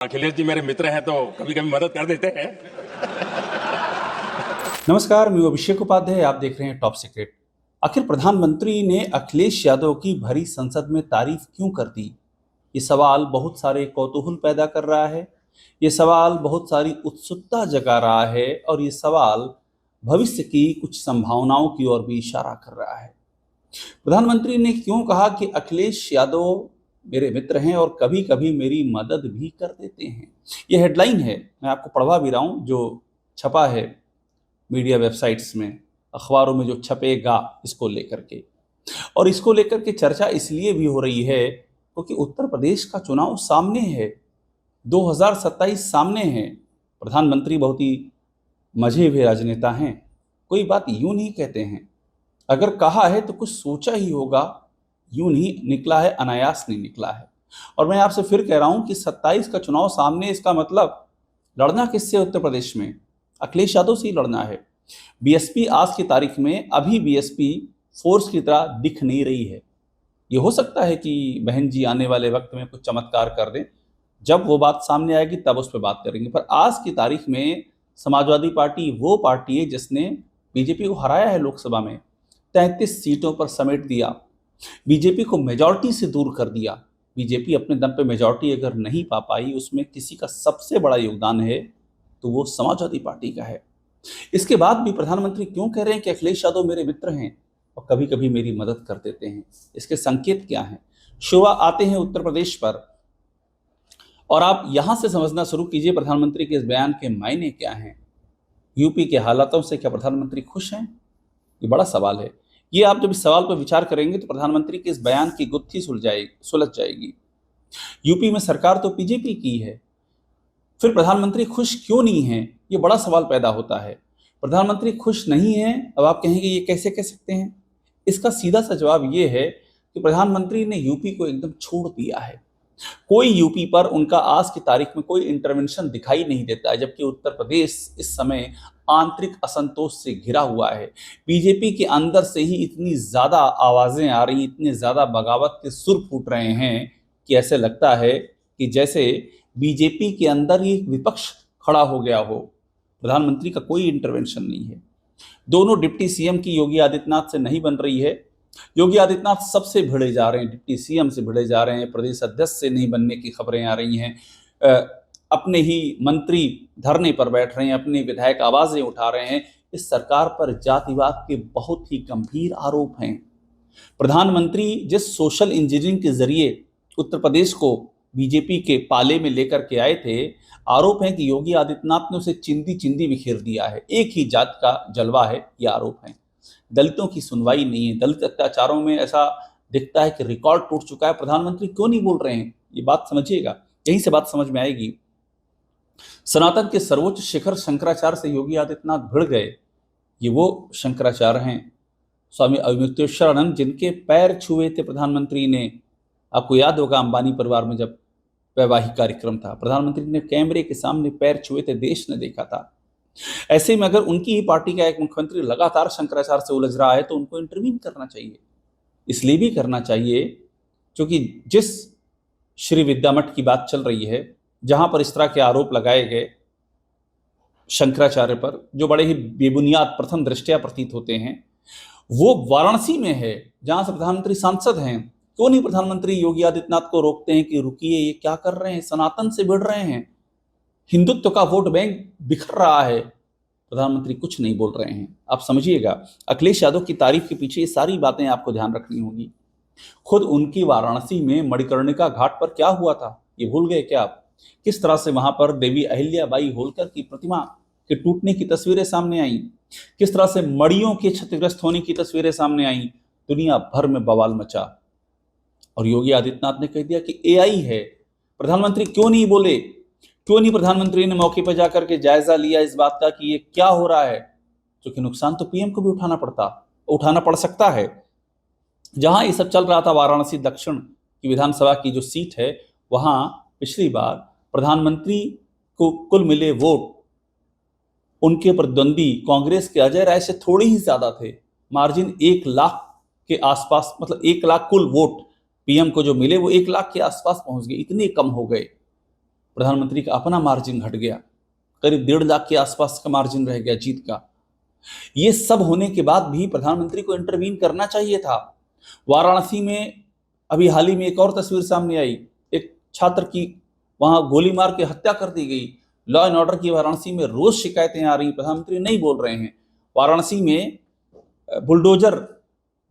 अखिलेश जी मेरे मित्र हैं तो कभी कभी मदद कर देते हैं। नमस्कार, मैं अभिषेक उपाध्याय। आप देख रहे हैं टॉप सीक्रेट। आखिर प्रधानमंत्री ने अखिलेश यादव की भरी संसद में तारीफ क्यों कर दी? ये सवाल बहुत सारे कौतूहल पैदा कर रहा है। ये सवाल बहुत सारी उत्सुकता जगा रहा है और ये सवाल भविष्य की कुछ संभावनाओं की ओर भी इशारा कर रहा है। प्रधानमंत्री ने क्यों कहा कि अखिलेश यादव मेरे मित्र हैं और कभी कभी मेरी मदद भी कर देते हैं? ये हेडलाइन है, मैं आपको पढ़वा भी रहा हूं, जो छपा है मीडिया वेबसाइट्स में, अखबारों में जो छपेगा इसको लेकर के। और इसको लेकर के चर्चा इसलिए भी हो रही है क्योंकि उत्तर प्रदेश का चुनाव सामने है, 2027 सामने है। प्रधानमंत्री बहुत ही मजे हुए राजनेता हैं, कोई बात यूं नहीं कहते हैं। अगर कहा है तो कुछ सोचा ही होगा, यूं नहीं निकला है, अनायास नहीं निकला है। और मैं आपसे फिर कह रहा हूं कि 27 का चुनाव सामने, इसका मतलब लड़ना किससे? उत्तर प्रदेश में अखिलेश यादव से ही लड़ना है। बीएसपी आज की तारीख में अभी बीएसपी फोर्स की तरह दिख नहीं रही है। ये हो सकता है कि बहन जी आने वाले वक्त में कुछ चमत्कार कर दें, जब वो बात सामने आएगी तब उस पर बात करेंगे। पर आज की तारीख में समाजवादी पार्टी वो पार्टी है जिसने बीजेपी को हराया है लोकसभा में, 33 सीटों पर समेट दिया, बीजेपी को मेजॉरिटी से दूर कर दिया। बीजेपी अपने दम पे मेजॉरिटी अगर नहीं पा पाई, उसमें किसी का सबसे बड़ा योगदान है तो वो समाजवादी पार्टी का है। इसके बाद भी प्रधानमंत्री क्यों कह रहे हैं कि अखिलेश यादव मेरे मित्र हैं और कभी कभी मेरी मदद कर देते हैं? इसके संकेत क्या हैं? शुरुआत आते हैं उत्तर प्रदेश पर, और आप यहां से समझना शुरू कीजिए प्रधानमंत्री के इस बयान के मायने क्या हैं। यूपी के हालातों से क्या प्रधानमंत्री खुश हैं? ये बड़ा सवाल है। ये आप जब इस सवाल पर विचार करेंगे तो प्रधानमंत्री के इस बयान की गुत्थी सुलझ जाएगी। यूपी में सरकार तो बीजेपी की है, फिर प्रधानमंत्री खुश क्यों नहीं है? ये बड़ा सवाल पैदा होता है। प्रधानमंत्री खुश नहीं है, अब आप कहेंगे ये कैसे कह सकते हैं? इसका सीधा सा जवाब ये है कि प्रधानमंत्री ने यूपी को एकदम छोड़ दिया है। कोई यूपी पर उनका आज की तारीख में कोई इंटरवेंशन दिखाई नहीं देता है, जबकि उत्तर प्रदेश इस समय आंतरिक असंतोष से घिरा हुआ है। बीजेपी के अंदर से ही इतनी ज्यादा आवाजें आ रही, इतने ज्यादा बगावत के सुर फूट रहे हैं कि ऐसे लगता है कि जैसे बीजेपी के अंदर ही एक विपक्ष खड़ा हो गया हो। प्रधानमंत्री का कोई इंटरवेंशन नहीं है। दोनों डिप्टी सीएम की योगी आदित्यनाथ से नहीं बन रही है। योगी आदित्यनाथ सबसे भिड़े जा रहे हैं, डिप्टी सीएम से भिड़े जा रहे हैं, प्रदेश अध्यक्ष से नहीं बनने की खबरें आ रही हैं। अपने ही मंत्री धरने पर बैठ रहे हैं, अपने विधायक आवाजें उठा रहे हैं। इस सरकार पर जातिवाद के बहुत ही गंभीर आरोप हैं। प्रधानमंत्री जिस सोशल इंजीनियरिंग के जरिए उत्तर प्रदेश को बीजेपी के पाले में लेकर के आए थे, आरोप है कि योगी आदित्यनाथ ने उसे चिंदी चिंदी बिखेर दिया है। एक ही जात का जलवा है, ये आरोप है। दलितों की सुनवाई नहीं है। दलित अत्याचारों में ऐसा दिखता है कि रिकॉर्ड टूट चुका है। प्रधानमंत्री क्यों नहीं बोल रहे हैं? ये बात समझिएगा, यहीं से बात समझ में आएगी। सनातन के सर्वोच्च शिखर शंकराचार्य से योगी आदित्यनाथ भिड़ गए। ये वो शंकराचार्य हैं, स्वामी अमृतेश्वरानंद, जिनके पैर छुए थे प्रधानमंत्री ने। आपको याद होगा अंबानी परिवार में जब वैवाहिक कार्यक्रम था, प्रधानमंत्री ने कैमरे के सामने पैर छुए थे, देश ने देखा था। ऐसे में अगर उनकी ही पार्टी का एक मुख्यमंत्री लगातार शंकराचार्य से उलझ रहा है तो उनको इंटरवीन करना चाहिए। इसलिए भी करना चाहिए क्योंकि जिस श्री विद्या मठ की बात चल रही है, जहां पर इस तरह के आरोप लगाए गए शंकराचार्य पर, जो बड़े ही बेबुनियाद प्रथम दृष्टया प्रतीत होते हैं, वो वाराणसी में है जहां से प्रधानमंत्री सांसद हैं। क्यों नहीं प्रधानमंत्री योगी आदित्यनाथ को रोकते हैं कि रुकिए, ये क्या कर रहे हैं? सनातन से भिड़ रहे हैं, हिंदुत्व का वोट बैंक बिखर रहा है। प्रधानमंत्री कुछ नहीं बोल रहे हैं। आप समझिएगा, अखिलेश यादव की तारीफ के पीछे ये सारी बातें आपको ध्यान रखनी होगी। खुद उनकी वाराणसी में मणिकर्णिका घाट पर क्या हुआ था, ये भूल गए क्या आप? किस तरह से वहां पर देवी अहिल्याबाई होलकर की प्रतिमा के टूटने की तस्वीरें सामने आई, किस तरह से मड़ियों के क्षतिग्रस्त होने की तस्वीरें सामने आई। दुनिया भर में बवाल मचा और योगी आदित्यनाथ ने कह दिया कि एआई है। प्रधानमंत्री क्यों नहीं बोले? क्यों नहीं प्रधानमंत्री ने मौके पर जाकर के जायजा लिया इस बात का कि ये क्या हो रहा है? क्योंकि नुकसान तो पीएम को भी उठाना पड़ सकता है। जहां ये सब चल रहा था, वाराणसी दक्षिण की विधानसभा की जो सीट है, वहां पिछली बार प्रधानमंत्री को कुल मिले वोट उनके प्रतिद्वंदी कांग्रेस के अजय राय से थोड़े ही ज्यादा थे। मार्जिन 1 लाख के आसपास, मतलब 1 लाख कुल वोट पीएम को जो मिले वो 1 लाख के आसपास पहुंच गए, इतने कम हो गए। प्रधानमंत्री का अपना मार्जिन घट गया, करीब 1.5 लाख के आसपास का मार्जिन रह गया जीत का। ये सब होने के बाद भी प्रधानमंत्री को इंटरवीन करना चाहिए था। वाराणसी में अभी हाल ही में एक और तस्वीर सामने आई, एक छात्र की वहां गोली मार के हत्या कर दी गई। लॉ एंड ऑर्डर की वाराणसी में रोज शिकायतें आ रही, प्रधानमंत्री नहीं बोल रहे हैं। वाराणसी में बुलडोजर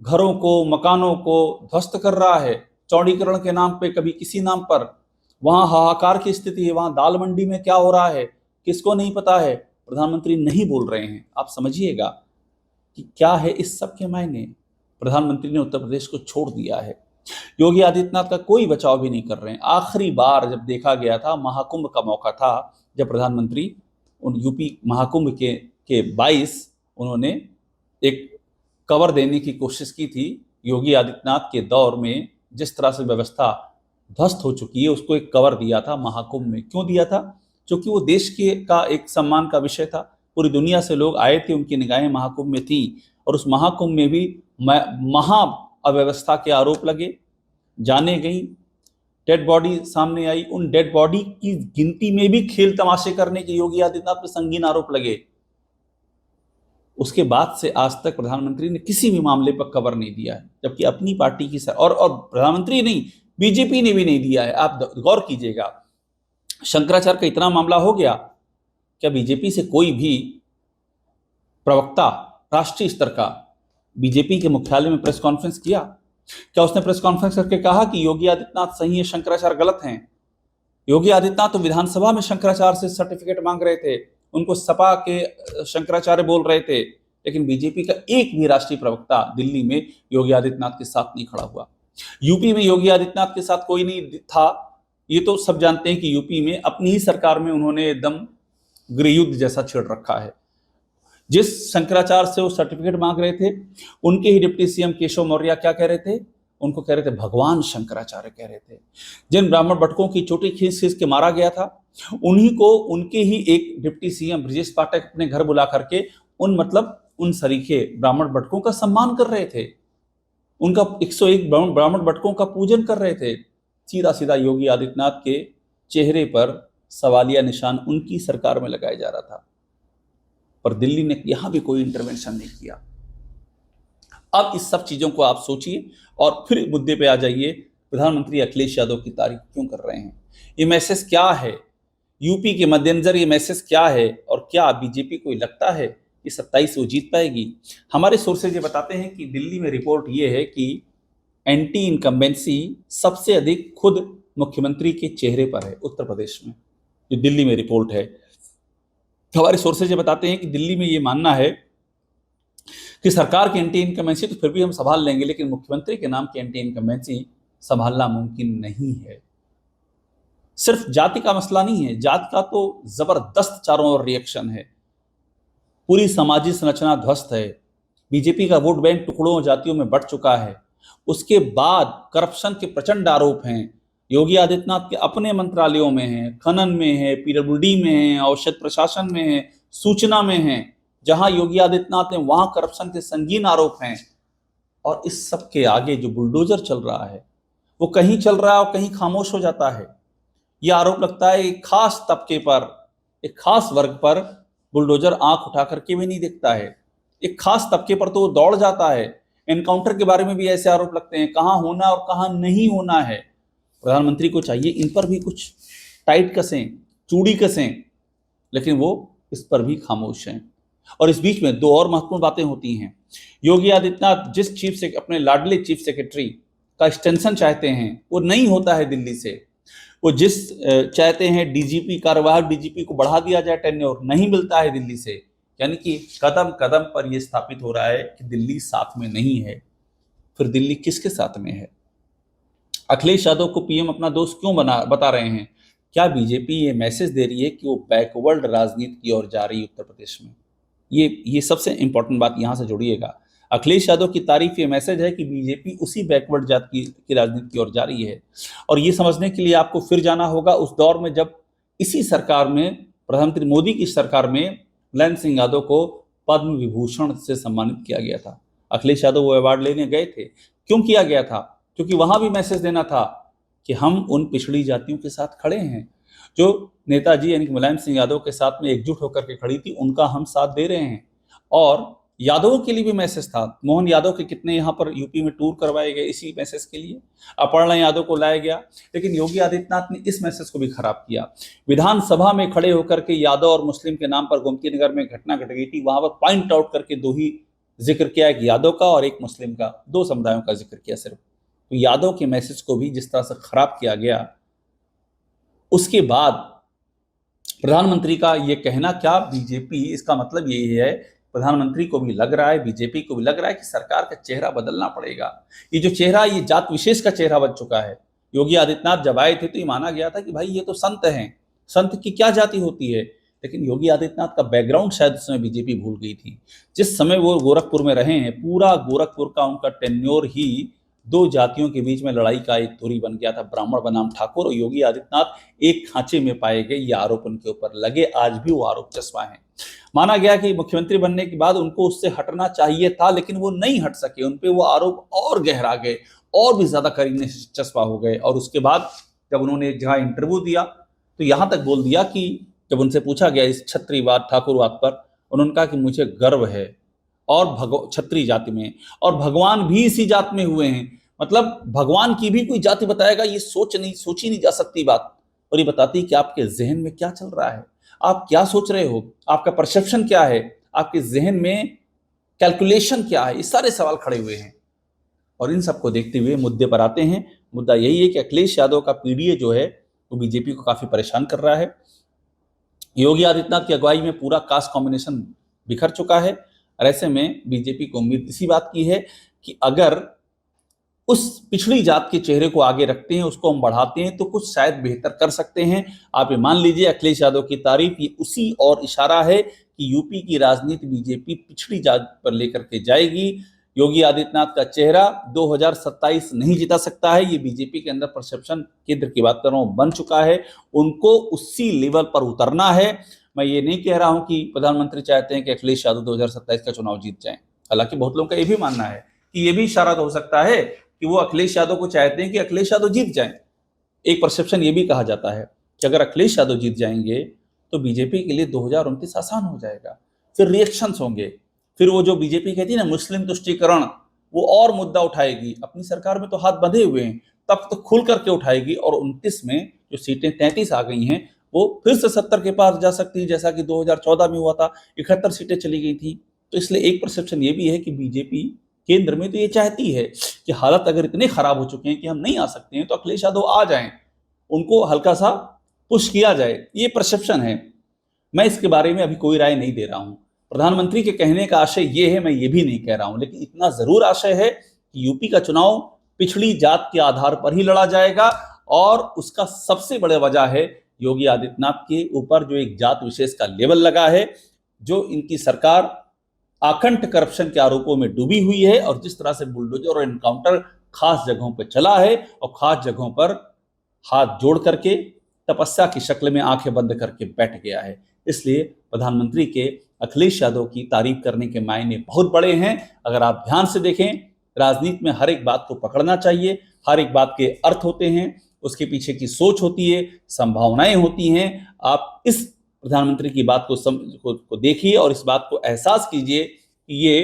घरों को, मकानों को ध्वस्त कर रहा है, चौड़ीकरण के नाम पे, कभी किसी नाम पर। वहां हाहाकार की स्थिति है। वहां दाल मंडी में क्या हो रहा है किसको नहीं पता है, प्रधानमंत्री नहीं बोल रहे हैं। आप समझिएगा कि क्या है इस सब के मायने। प्रधानमंत्री ने उत्तर प्रदेश को छोड़ दिया है। योगी आदित्यनाथ का कोई बचाव भी नहीं कर रहे हैं। आखिरी बार जब देखा गया था, महाकुंभ का मौका था, जब प्रधानमंत्री उन यूपी महाकुंभ के 22 उन्होंने एक कवर देने की कोशिश की थी। योगी आदित्यनाथ के दौर में जिस तरह से व्यवस्था ध्वस्त हो चुकी है, उसको एक कवर दिया था महाकुंभ में। क्यों दिया था? क्योंकि वो देश के का एक सम्मान का विषय था। पूरी दुनिया से लोग आए थे, उनकी निगाहें महाकुंभ में थी, और उस महाकुंभ में भी महा अव्यवस्था के आरोप लगे, जाने गई, डेड बॉडी सामने आई। उन डेड बॉडी की गिनती में भी खेल तमाशे करने के योगी आदित्यनाथ पर संगीन आरोप लगे। उसके बाद से आज तक प्रधानमंत्री ने किसी भी मामले पर कवर नहीं दिया है, जबकि अपनी पार्टी की और प्रधानमंत्री नहीं, बीजेपी ने भी नहीं दिया है। आप गौर कीजिएगा, शंकराचार्य का इतना मामला हो गया, क्या बीजेपी से कोई भी प्रवक्ता राष्ट्रीय स्तर का बीजेपी के मुख्यालय में प्रेस कॉन्फ्रेंस किया? क्या उसने प्रेस कॉन्फ्रेंस करके कहा कि योगी आदित्यनाथ सही है, शंकराचार्य गलत हैं? योगी आदित्यनाथ तो विधानसभा में शंकराचार्य से सर्टिफिकेट मांग रहे थे, उनको सपा के शंकराचार्य बोल रहे थे, लेकिन बीजेपी का एक भी राष्ट्रीय प्रवक्ता दिल्ली में योगी आदित्यनाथ के साथ नहीं खड़ा हुआ। यूपी में योगी आदित्यनाथ के साथ कोई नहीं था। ये तो सब जानते हैं कि यूपी में अपनी ही सरकार में उन्होंने एकदम गृहयुद्ध जैसा छेड़ रखा है। जिस शंकराचार्य से वो सर्टिफिकेट मांग रहे थे, उनके ही डिप्टी सीएम केशव मौर्य क्या कह रहे थे? उनको कह रहे थे भगवान शंकराचार्य कह रहे थे। जिन ब्राह्मण भटकों की चोटी खींच खींच के मारा गया था, उन्हीं को उनके ही एक डिप्टी सीएम ब्रजेश पाठक अपने घर बुला करके उन सरीखे ब्राह्मण भटकों का सम्मान कर रहे थे, उनका 101 ब्राह्मण भटकों का पूजन कर रहे थे। सीधा सीधा योगी आदित्यनाथ के चेहरे पर सवालिया निशान उनकी सरकार में लगाया जा रहा था, पर दिल्ली ने यहां भी कोई इंटरवेंशन नहीं किया। अब इस सब चीजों को आप सोचिए और फिर मुद्दे पे आ जाइए। प्रधानमंत्री अखिलेश यादव की तारीफ क्यों कर रहे हैं? ये मैसेज क्या है? यूपी के मद्देनजर ये मैसेज क्या है? और क्या बीजेपी को लगता है कि 27 वो जीत पाएगी? हमारे सोर्सेज ये बताते हैं कि दिल्ली में रिपोर्ट ये है कि एंटी इनकम्बेंसी सबसे अधिक खुद मुख्यमंत्री के चेहरे पर है उत्तर प्रदेश में, जो दिल्ली में रिपोर्ट है। हमारे सोर्सेज ये बताते हैं कि दिल्ली में ये मानना है कि सरकार की एंटी इनकम्बेंसी तो फिर भी हम संभाल लेंगे, लेकिन मुख्यमंत्री के नाम की एंटी इनकम्बेंसी संभालना मुमकिन नहीं है। सिर्फ जाति का मसला नहीं है, जाति का तो जबरदस्त चारों ओर रिएक्शन है। पूरी सामाजिक संरचना ध्वस्त है। बीजेपी का वोट बैंक टुकड़ों जातियों में बढ़ चुका है। उसके बाद करप्शन के प्रचंड आरोप हैं। योगी आदित्यनाथ के अपने मंत्रालयों में हैं, खनन में है, पीडब्ल्यूडी में है, औषध प्रशासन में है, सूचना में है। जहां योगी आदित्यनाथ हैं वहां करप्शन के संगीन आरोप हैं। और इस सब के आगे जो बुलडोजर चल रहा है वो कहीं चल रहा है और कहीं खामोश हो जाता है। यह आरोप लगता है एक खास तबके पर, एक खास वर्ग पर बुलडोजर आंख उठा करके भी नहीं दिखता है। एक खास तबके पर तो वो दौड़ जाता है। एनकाउंटर के बारे में भी ऐसे आरोप लगते हैं, कहां होना और कहां नहीं होना है। प्रधानमंत्री को चाहिए इन पर भी कुछ टाइट कसें, चूड़ी कसें, लेकिन वो इस पर भी खामोश हैं। और इस बीच में दो और महत्वपूर्ण बातें होती हैं। योगी आदित्यनाथ जिस अपने लाडले चीफ सेक्रेटरी का एक्सटेंशन चाहते हैं वो नहीं होता है दिल्ली से। वो जिस चाहते हैं डीजीपी, कार्यवाहक डीजीपी को बढ़ा दिया जाए, टेन्योर नहीं मिलता है दिल्ली से। यानी कि कदम कदम पर यह स्थापित हो रहा है कि दिल्ली साथ में नहीं है। फिर दिल्ली किसके साथ में है? अखिलेश यादव को पीएम अपना दोस्त क्यों बता रहे हैं? क्या बीजेपी ये मैसेज दे रही है कि वो बैकवर्ड राजनीति की ओर जा रही है उत्तर प्रदेश में? ये सबसे इंपॉर्टेंट बात यहां से जोड़िएगा। अखिलेश यादव की तारीफ ये मैसेज है कि बीजेपी उसी बैकवर्ड जाति की राजनीति की ओर जा रही है। और ये समझने के लिए आपको फिर जाना होगा उस दौर में जब इसी सरकार में, प्रधानमंत्री मोदी की सरकार में, ललन सिंह यादव को पद्म विभूषण से सम्मानित किया गया था। अखिलेश यादव वो अवार्ड लेने गए थे। क्यों किया गया था? क्योंकि वहां भी मैसेज देना था कि हम उन पिछड़ी जातियों के साथ खड़े हैं। जो नेताजी यानी कि मुलायम सिंह यादव के साथ में एकजुट होकर के खड़ी थी, उनका हम साथ दे रहे हैं। और यादवों के लिए भी मैसेज था। मोहन यादव के कितने यहाँ पर यूपी में टूर करवाए गए इसी मैसेज के लिए। अपर्णा यादव को लाया गया, लेकिन योगी आदित्यनाथ ने इस मैसेज को भी खराब किया। विधानसभा में खड़े होकर के यादव और मुस्लिम के नाम पर गोमती नगर में घटना घट गई थी, वहां पर पॉइंट आउट करके दो ही जिक्र किया, एक यादव का और एक मुस्लिम का, दो समुदायों का जिक्र किया सिर्फ। तो यादव के मैसेज को भी जिस तरह से खराब किया गया, उसके बाद प्रधानमंत्री का ये कहना क्या बीजेपी, इसका मतलब यही है प्रधानमंत्री को भी लग रहा है, बीजेपी को भी लग रहा है कि सरकार का चेहरा बदलना पड़ेगा। ये जो चेहरा, ये जात विशेष का चेहरा बन चुका है। योगी आदित्यनाथ जब आए थे तो ये माना गया था कि भाई ये तो संत हैं, संत की क्या जाति होती है। लेकिन योगी आदित्यनाथ का बैकग्राउंड शायद उस समय बीजेपी भूल गई थी। जिस समय वो गोरखपुर में रहे हैं, पूरा गोरखपुर का उनका टेन्योर ही दो जातियों के बीच में लड़ाई का एक धुरी बन गया था। ब्राह्मण बनाम ठाकुर और योगी आदित्यनाथ एक खांचे में पाए गए। ये आरोप उनके ऊपर लगे, आज भी वो आरोप चस्पा है। माना गया कि मुख्यमंत्री बनने के बाद उनको उससे हटना चाहिए था, लेकिन वो नहीं हट सके। उनपे वो आरोप और गहरा गए, और भी ज्यादा करीने चस्पा हो गए। और उसके बाद जब उन्होंने जहां इंटरव्यू दिया तो यहां तक बोल दिया कि जब उनसे पूछा गया इस क्षत्रियवाद ठाकुरवाद पर, उन्होंने कहा कि मुझे गर्व है और क्षत्रिय जाति में, और भगवान भी इसी जात में हुए हैं। मतलब भगवान की भी कोई जाति बताएगा, ये सोची नहीं जा सकती बात। और ये बताती कि आपके जहन में क्या चल रहा है, आप क्या सोच रहे हो, आपका परसेप्शन क्या है, आपके जहन में कैलकुलेशन क्या है। ये सारे सवाल खड़े हुए हैं। और इन सबको देखते हुए मुद्दे पर आते हैं। मुद्दा यही है कि अखिलेश यादव का पीडीए जो है वो बीजेपी को काफी परेशान कर रहा है। योगी आदित्यनाथ की अगुवाई में पूरा कास्ट कॉम्बिनेशन बिखर चुका है। और ऐसे में बीजेपी को उम्मीद इसी बात की है कि अगर उस पिछड़ी जात के चेहरे को आगे रखते हैं, उसको हम बढ़ाते हैं, तो कुछ शायद बेहतर कर सकते हैं। आप ये मान लीजिए अखिलेश यादव की तारीफ ये उसी और इशारा है कि यूपी की राजनीति बीजेपी पिछड़ी जात पर लेकर के जाएगी। योगी आदित्यनाथ का चेहरा 2027 नहीं जिता सकता है। ये बीजेपी के अंदर परसेप्शन, केंद्र की बात कर रहा हूं, बन चुका है। उनको उसी लेवल पर उतरना है। मैं ये नहीं कह रहा हूं कि प्रधानमंत्री चाहते हैं कि अखिलेश यादव 2027 का चुनाव जीत जाएं। हालांकि बहुत लोगों का ये भी मानना है कि ये भी इशारा तो हो सकता है कि वो अखिलेश यादव को चाहते हैं कि अखिलेश यादव जीत जाएं। एक परसेप्शन ये भी कहा जाता है कि अगर अखिलेश यादव जीत जाएंगे तो बीजेपी के लिए 2029 आसान हो जाएगा। फिर रिएक्शंस होंगे, फिर वो जो बीजेपी कहती है ना मुस्लिम तुष्टीकरण, वो और मुद्दा उठाएगी। अपनी सरकार में तो हाथ बंधे हुए हैं, तब तो खुल करके उठाएगी। और 29 में जो सीटें 33 आ गई हैं, वो फिर से 70 के पार जा सकती है, जैसा कि 2014 में हुआ था, 71 सीटें चली गई थी। तो इसलिए एक परसेप्शन ये भी है कि बीजेपी केंद्र में तो ये चाहती है कि हालत अगर इतने खराब हो चुके हैं कि हम नहीं आ सकते हैं, तो अखिलेश यादव आ जाएं, उनको हल्का सा पुश किया जाए। ये परसेप्शन है। मैं इसके बारे में अभी कोई राय नहीं दे रहा हूं। प्रधानमंत्री के कहने का आशय ये है, मैं ये भी नहीं कह रहा हूं, लेकिन इतना जरूर आशय है कि यूपी का चुनाव पिछड़ी जात के आधार पर ही लड़ा जाएगा। और उसका सबसे बड़ा वजह है योगी आदित्यनाथ के ऊपर जो एक जात विशेष का लेबल लगा है, जो इनकी सरकार आकंठ करप्शन के आरोपों में डूबी हुई है, और जिस तरह से बुलडोजर और एनकाउंटर खास जगहों पर चला है, और खास जगहों पर हाथ जोड़ करके तपस्या की शक्ल में आंखें बंद करके बैठ गया है। इसलिए प्रधानमंत्री के अखिलेश यादव की तारीफ करने के मायने बहुत बड़े हैं। अगर आप ध्यान से देखें, राजनीति में हर एक बात को पकड़ना चाहिए। हर एक बात के अर्थ होते हैं, उसके पीछे की सोच होती है, संभावनाएं होती हैं। आप इस प्रधानमंत्री की बात को देखिए और इस बात को एहसास कीजिए कि ये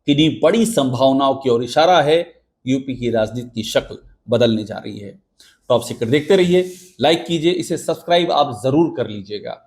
कितनी बड़ी संभावनाओं की ओर इशारा है। यूपी की राजनीति की शक्ल बदलने जा रही है। टॉप सीक्रेट देखते रहिए, लाइक कीजिए, इसे सब्सक्राइब आप जरूर कर लीजिएगा।